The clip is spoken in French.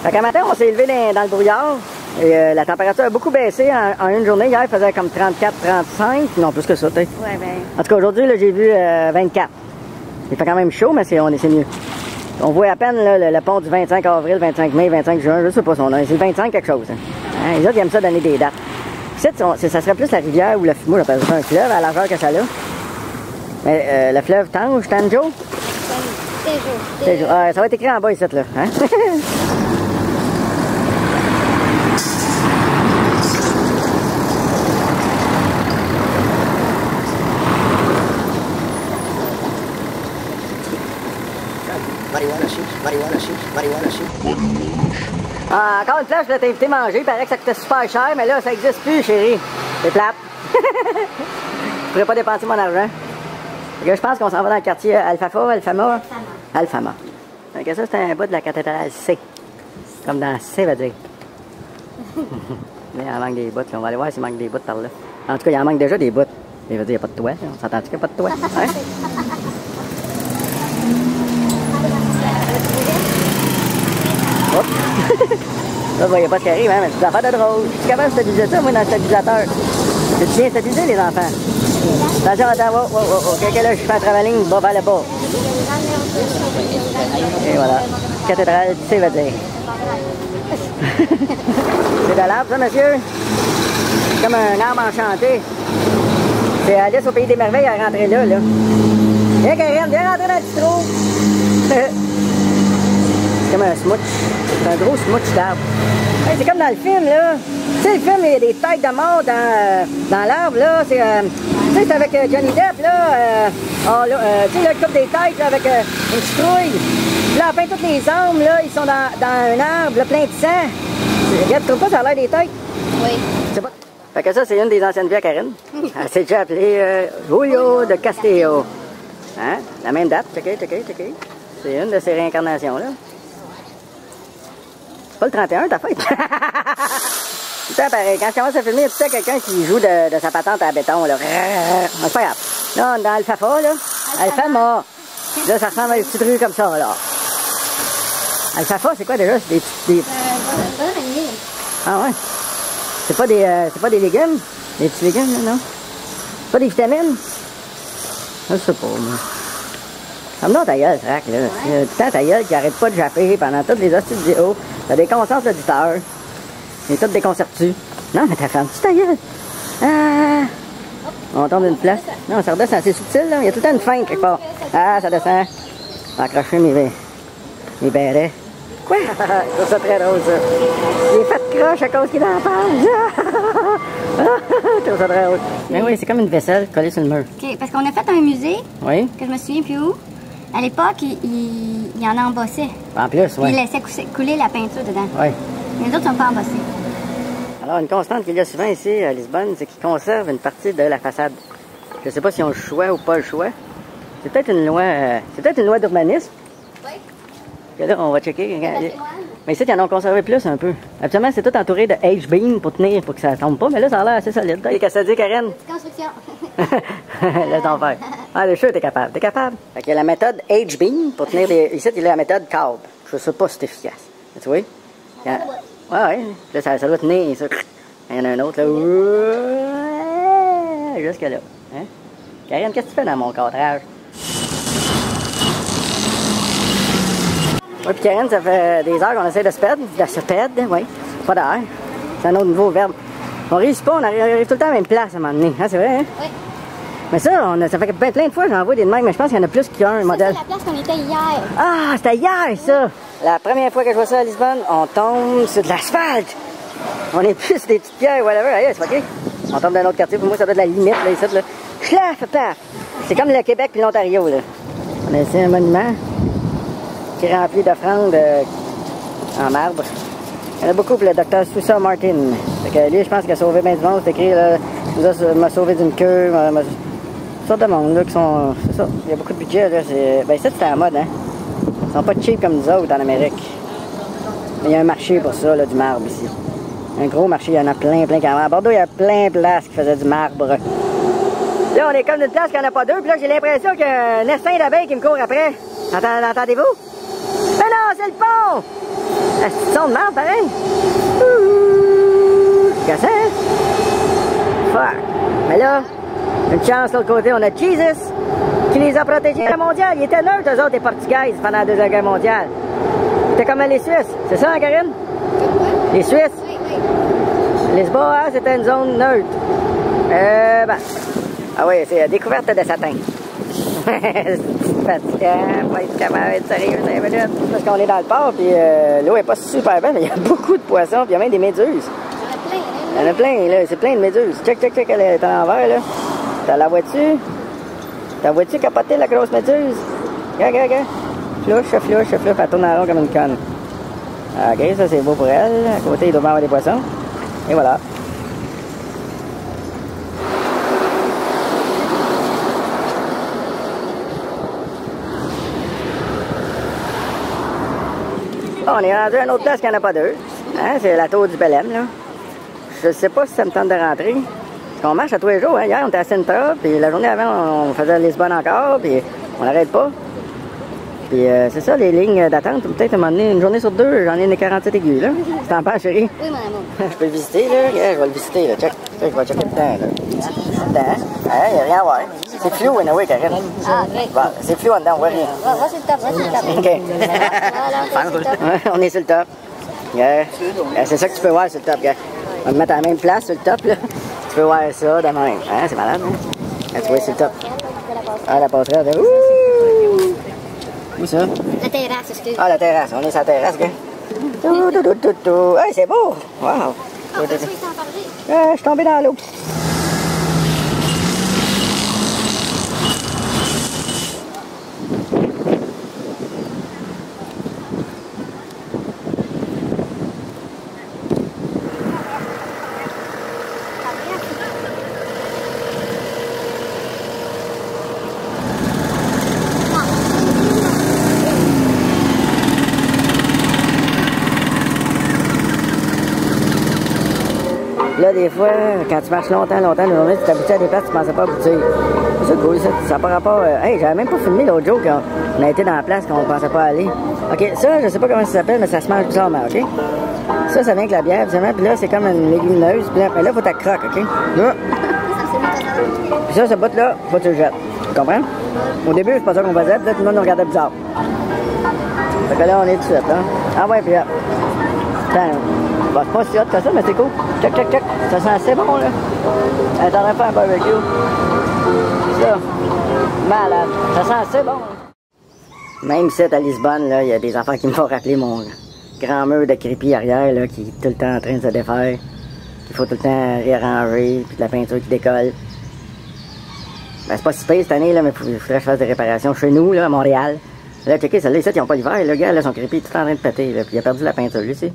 Fait qu'un matin, on s'est élevé dans le brouillard. Et la température a beaucoup baissé en une journée. Hier, il faisait comme 34, 35. Non, plus que ça, peut-être. Ouais, ben. En tout cas, aujourd'hui, j'ai vu 24. Il fait quand même chaud, mais c'est mieux. On voit à peine là, le pont du 25 avril, 25 mai, 25 juin. Je sais pas son nom. C'est 25 quelque chose. Hein? Les autres, ils aiment ça donner des dates. Ça serait plus la rivière ou le fleuve. Moi, j'appelle ça un fleuve à la largeur que ça a. Mais le fleuve Tange, Tanjo? Tejo. Ah, ça va être écrit en bas ici, là. Hein? Marijuana chic. Ah, encore une fois, je voulais t'inviter à manger. Il paraît que ça coûtait super cher, mais là, ça n'existe plus, chérie. C'est plate. Je pourrais pas dépenser mon argent. Là, je pense qu'on s'en va dans le quartier Alfama. Donc ça, c'est un bout de la cathédrale C. Comme dans C, va dire. Là, il en manque des bouts. On va aller voir s'il manque des bouts par là. En tout cas, il en manque déjà des bouts. Il veut dire qu'il n'y a pas de toit. On s'entend-tu qu'il n'y a pas de toit? Hein? Là, vous voyez pas ce qui arrive, hein, mais c'est des affaires de drôle. Je suis capable de stabiliser ça, moi, dans le stabilisateur. C'est bien stabilisé, les enfants. Attention, attends, oh. Quelqu'un là, je fais un travelling, bas vers le bas. Et voilà. Cathédrale, tu sais, va dire. C'est de l'arbre, ça, monsieur? C'est comme un arbre enchanté. C'est Alice au Pays des Merveilles à rentrer là. Viens, Karine, viens rentrer dans le petit trou. C'est comme un smooch. C'est un gros smooch d'arbre. Hey, c'est comme dans le film, là. Tu sais, le film, il y a des têtes de mort dans l'arbre, là. Tu sais, c'est avec Johnny Depp, là. Tu sais, le coupe des têtes, là, avec une citrouille. Puis là, enfin, toutes les âmes, là, ils sont dans un arbre, là, plein de sang. Regarde, tu trouves pas, ça a l'air des têtes? Oui. C'est pas... Fait que ça, c'est une des anciennes vies à Karine. Elle s'est déjà appelée Julio de Castillo. Hein? La même date, checké. C'est une de ces réincarnations-là. C'est pas le 31, ta fête. Tout le temps pareil. Quand je commence à filmer, il y a tout le temps quelqu'un qui joue de sa patente à béton, là. C'est pas grave. Là, on est dans Alfafa, là. Alfama. Là, ça ressemble à une petite rue comme ça, là. Alfafa, c'est quoi déjà? C'est des petits... Ah ouais? C'est pas des légumes? Des petits légumes, là, non? C'est pas des vitamines? Je sais pas, moi. Comme dans ta gueule, Frac, là. Ouais. Tout le temps ta gueule qui arrête pas de japper pendant toutes les hosties de vidéo. T'as des consciences d'auditeurs. Et tout déconcertu. Non, mais t'as ferme-tu ta gueule? Ah! On tombe d'une place. Non, ça redescend, c'est subtil, là. Il y a tout le temps une feinte quelque part. Ah, ça descend. Je vais accrocher mes bérets. Quoi? Je trouve ça très drôle, ça. Il est fait de croche à cause qu'il en parle. Je trouve ça très drôle. Mais oui, c'est comme une vaisselle collée sur le mur. OK, parce qu'on a fait un musée. Oui. Que je me souviens plus où. À l'époque, il en embossait. En plus, oui. Il laissait couler la peinture dedans. Oui. Les autres sont pas embossés. Alors, une constante qu'il y a souvent ici à Lisbonne, c'est qu'ils conservent une partie de la façade. Je ne sais pas si on le choix ou pas le choix. C'est peut-être une loi d'urbanisme. Oui. Que là, on va checker. Mais ici, ils en ont conservé plus un peu. Habituellement, c'est tout entouré de H-beam pour tenir, pour que ça tombe pas. Mais là, ça a l'air assez solide. Qu'est-ce que ça dit, Karen? Construction. Laisse donc faire. Ah, le chat, t'es capable. T'es capable. Fait qu'il y a la méthode H-beam pour tenir des... Ici, il y a la méthode Cobb. Je sais pas si c'est efficace. Tu vois? Ouais. Là, ça doit tenir, ça. Il y en a un autre, là. Jusque là. Hein? Karen, qu'est-ce que tu fais dans mon cadrage? Oui, puis Karen, ça fait des heures qu'on essaie de se perdre. Oui. Pas d'air. C'est un autre nouveau verbe. On réussit pas, on arrive tout le temps à la même place à un moment donné. Hein, c'est vrai, hein? Oui. Mais ça, ça fait plein de fois que j'en vois des de même, mais je pense qu'il y en a plus qu'un modèle. C'est la place qu'on était hier. Ah, c'était hier, ça! La première fois que je vois ça à Lisbonne, on tombe sur de l'asphalte. On est plus des petites pierres, whatever. Allez, c'est OK. On tombe dans un autre quartier. Pour moi, ça doit être la limite, là, ici, là. Chlaf, paf! C'est comme le Québec puis l'Ontario, là. On a ici un monument qui est rempli d'offrandes en marbre. Il y en a beaucoup pour le docteur Sousa Martin. Fait que lui, je pense qu'il a sauvé bien du monde. C'est écrit, là, m'a sauvé d'une queue, sortes de monde, là, qui sont... C'est ça, il y a beaucoup de budget, là. Ben, ça, c'était à la mode, hein. Ils sont pas cheap comme nous autres en Amérique. Mais il y a un marché pour ça, là, du marbre, ici. Un gros marché, il y en a plein quand même. À Bordeaux, il y a plein de places qui faisaient du marbre. Là, on est comme d'une place qu'il n'y en a pas deux, puis là, j'ai l'impression qu'il y a un essaim d'abeilles qui me court après. Entendez-vous? Mais non, c'est le pont! Un petit son de merde, pareil. Cassé. Fuck. Mais là, une chance de l'autre côté, on a Jesus qui les a protégés à la mondiale. Ils étaient neutres, eux autres, les Portugais, pendant la Deuxième Guerre mondiale. C'était comme les Suisses. C'est ça, hein, Karine? Les Suisses? Oui, oui. Lisboa, c'était une zone neutre. Ben. Ah oui, c'est la découverte de satin. C'est fatigant, pas être capable d'être sérieux 5 minutes. Parce qu'on est dans le port, puis l'eau est pas super belle, mais il y a beaucoup de poissons, puis il y a même des méduses. Il y en a plein, là. C'est plein de méduses. Check, check, check, elle est à l'envers, là. T'as la vois-tu? T'as vois-tu capoter la grosse méduse? Regarde, regarde, regarde. Flouche, flouche, flouche, elle tourne en rond comme une conne. Ok, ça c'est beau pour elle. À côté, il doit y avoir des poissons. Et voilà. Bon, on est rendu à une autre place qu'il n'y en a pas deux. Hein, c'est la tour du Belém, là. Je sais pas si ça me tente de rentrer. Parce qu'on marche à tous les jours. Hein. Hier, on était à Sintra, puis la journée avant, on faisait Lisbonne encore, puis on n'arrête pas. Puis c'est ça, les lignes d'attente. Peut-être à un moment donné, une journée sur deux, j'en ai une 47 aiguës, là. Tu t'en penses, chérie? Oui, mon amour. Je peux le visiter, là? Yeah, je vais le visiter, là. Check. Check, je vais checker dedans, là. Dedans, hein? Il n'y a rien à voir. C'est flou, oui, Karine. Ah, ok. Bon, c'est flou en dedans, on voit rien. Va sur le top, va sur le top. OK. Voilà, on est sur le top. Ouais, on est sur le top. Yeah. C'est ça que tu peux voir sur le top, gars. On va te mettre à la même place sur le top, là. Tu peux voir ça de même. Hein? C'est malade, hein? Là, tu vois sur le top. Ah, la passerelle, là. Ouh! Où ça? La terrasse, excuse. Ah, la terrasse. On est sur la terrasse, gars. Tout. Hey, c'est beau! Wow! Ah, François, il s'en parlait. Ah, je suis tombé dans l'eau. Là, des fois, quand tu marches longtemps, une journée, tu t'aboutis à des places, tu pensais pas aboutir. C'est cool, ça. Ça n'a pas rapport. Hey, j'avais même pas filmé l'autre jour quand on a été dans la place qu'on pensait pas aller. OK, ça, je sais pas comment ça s'appelle, mais ça se mange bizarrement, OK? Ça vient avec la bière, bizarrement, puis là, c'est comme une légumineuse, puis là, faut que tu croques, OK? Là. Puis ça bout-là, faut que tu le jettes. Tu comprends? Au début, c'est pas ça qu'on faisait, puis là, tout le monde nous regardait bizarre. Fait que là, on est tout de suite, hein? Ah ouais, puis là. Attends, bon, c'est pas si hot que ça, mais c'est cool. Check, check, check. Ça sent assez bon, là. Elle t'aurait fait un barbecue. Ça. Malade. Ça sent assez bon. Même ici, à Lisbonne, là, il y a des enfants qui me font rappeler mon grand mur de crépi arrière, là, qui est tout le temps en train de se défaire. Qu'il faut tout le temps réarranger, puis de la peinture qui décolle. Ben, c'est pas si pire cette année, là, mais il faudrait que je fasse des réparations chez nous, là, à Montréal. Là, checker, celle-là, ici, ils n'ont pas l'hiver, le gars, là, son crépi est tout en train de péter, là, puis il a perdu la peinture, lui, ici.